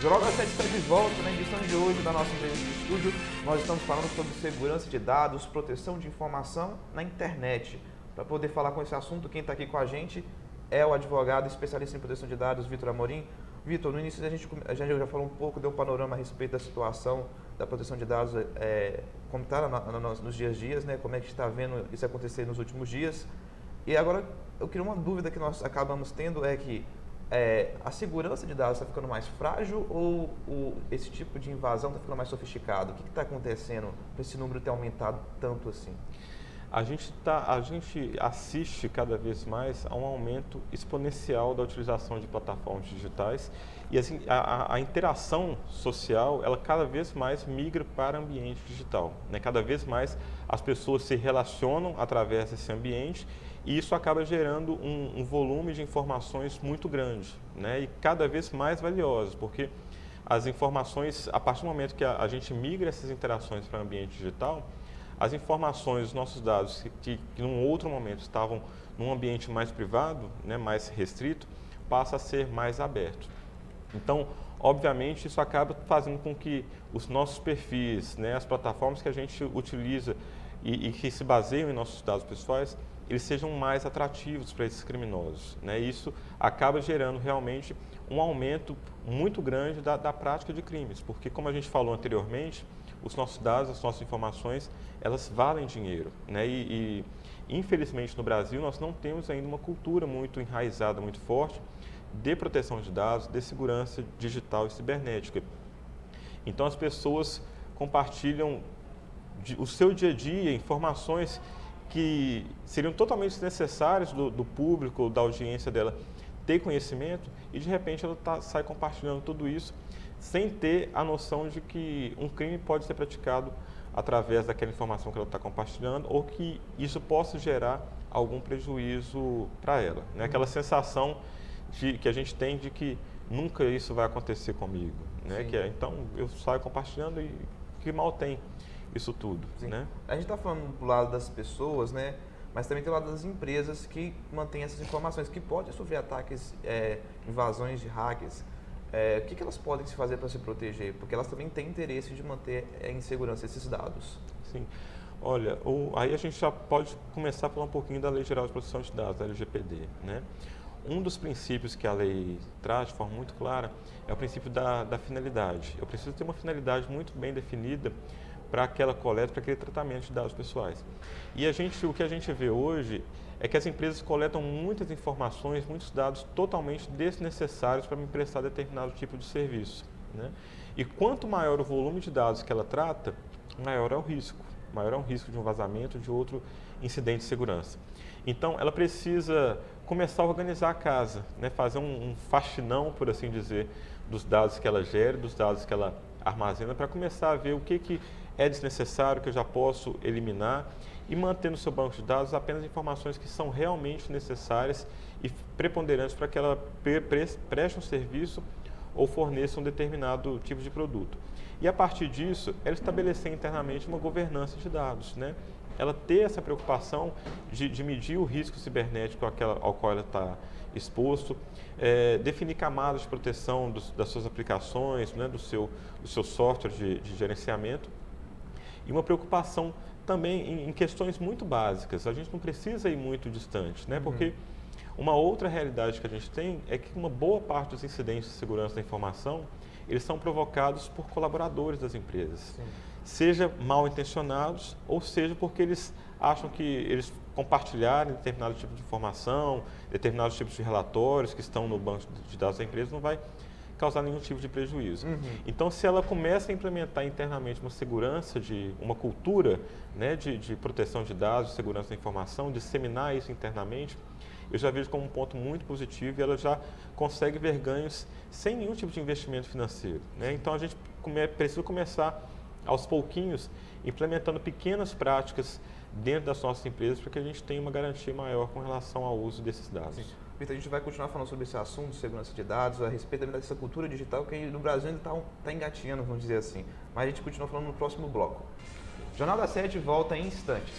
Jornal da Sete está de volta. Na edição de hoje da nossa entrevista de estúdio, nós estamos falando sobre segurança de dados, proteção de informação na internet. Para poder falar com esse assunto, quem está aqui com a gente é o advogado especialista em proteção de dados, Vitor Amorim. Vitor, no início a gente já falou um pouco, deu um panorama a respeito da situação da proteção de dados, como está nos dias a dias, né? Como é que está vendo isso acontecer nos últimos dias. E agora, eu queria uma dúvida que nós acabamos tendo é que a segurança de dados está ficando mais frágil ou esse tipo de invasão está ficando mais sofisticado? O que está acontecendo para esse número ter aumentado tanto assim? A gente assiste cada vez mais a um aumento exponencial da utilização de plataformas digitais e assim, a interação social, ela cada vez mais migra para o ambiente digital, né? Cada vez mais as pessoas se relacionam através desse ambiente e isso acaba gerando um volume de informações muito grande, né? E cada vez mais valiosas, porque as informações, a partir do momento que a gente migra essas interações para o ambiente digital, as informações, os nossos dados que num outro momento estavam num ambiente mais privado, né, mais restrito, passa a ser mais aberto. Então, obviamente, isso acaba fazendo com que os nossos perfis, né, as plataformas que a gente utiliza e que se baseiam em nossos dados pessoais, eles sejam mais atrativos para esses criminosos, né? Isso acaba gerando realmente um aumento muito grande da prática de crimes, porque como a gente falou anteriormente, os nossos dados, as nossas informações, elas valem dinheiro, né? E infelizmente no Brasil nós não temos ainda uma cultura muito enraizada, muito forte de proteção de dados, de segurança digital e cibernética. Então as pessoas compartilham o seu dia a dia, informações que seriam totalmente desnecessárias do público, da audiência dela ter conhecimento e de repente ela sai compartilhando tudo isso sem ter a noção de que um crime pode ser praticado através daquela informação que ela está compartilhando ou que isso possa gerar algum prejuízo para ela, né? Aquela sensação que a gente tem de que nunca isso vai acontecer comigo, né? Então eu saio compartilhando e que mal tem isso tudo, né? A gente está falando do lado das pessoas, né? Mas também tem o lado das empresas que mantêm essas informações, que podem sofrer ataques, invasões de hackers. O que elas podem se fazer para se proteger? Porque elas também têm interesse de manter em segurança esses dados. Sim. Olha, aí a gente já pode começar a falar um pouquinho da Lei Geral de Proteção de Dados, da LGPD, né? Um dos princípios que a lei traz de forma muito clara é o princípio da finalidade. Eu preciso ter uma finalidade muito bem definida para aquela coleta, para aquele tratamento de dados pessoais. E o que a gente vê hoje é que as empresas coletam muitas informações, muitos dados totalmente desnecessários para me prestar determinado tipo de serviço, né? E quanto maior o volume de dados que ela trata, maior é o risco. Maior é o risco de um vazamento, de outro incidente de segurança. Então, ela precisa começar a organizar a casa, né? Fazer um faxinão, por assim dizer, dos dados que ela gera, dos dados que ela armazena, para começar a ver o que é desnecessário, que eu já posso eliminar e manter no seu banco de dados apenas informações que são realmente necessárias e preponderantes para que ela preste um serviço ou forneça um determinado tipo de produto. E a partir disso, ela estabelecer internamente uma governança de dados, né? Ela ter essa preocupação de medir o risco cibernético ao qual ela está exposto, definir camadas de proteção das suas aplicações, né, do seu software de gerenciamento e uma preocupação também em questões muito básicas. A gente não precisa ir muito distante, né? Porque uma outra realidade que a gente tem é que uma boa parte dos incidentes de segurança da informação, eles são provocados por colaboradores das empresas. Sim. Seja mal intencionados ou seja porque eles acham que eles compartilharem determinado tipo de informação, determinados tipos de relatórios que estão no banco de dados da empresa não vai causar nenhum tipo de prejuízo. Então, se ela começa a implementar internamente uma segurança, uma cultura, né, de proteção de dados, de segurança da informação, disseminar isso internamente, eu já vejo como um ponto muito positivo e ela já consegue ver ganhos sem nenhum tipo de investimento financeiro, né? Então, a gente precisa começar aos pouquinhos, implementando pequenas práticas dentro das nossas empresas para que a gente tenha uma garantia maior com relação ao uso desses dados. Sim. Vitor, a gente vai continuar falando sobre esse assunto de segurança de dados, a respeito também dessa cultura digital que no Brasil ainda está engatinhando, vamos dizer assim. Mas a gente continua falando no próximo bloco. Jornal da Sete volta em instantes.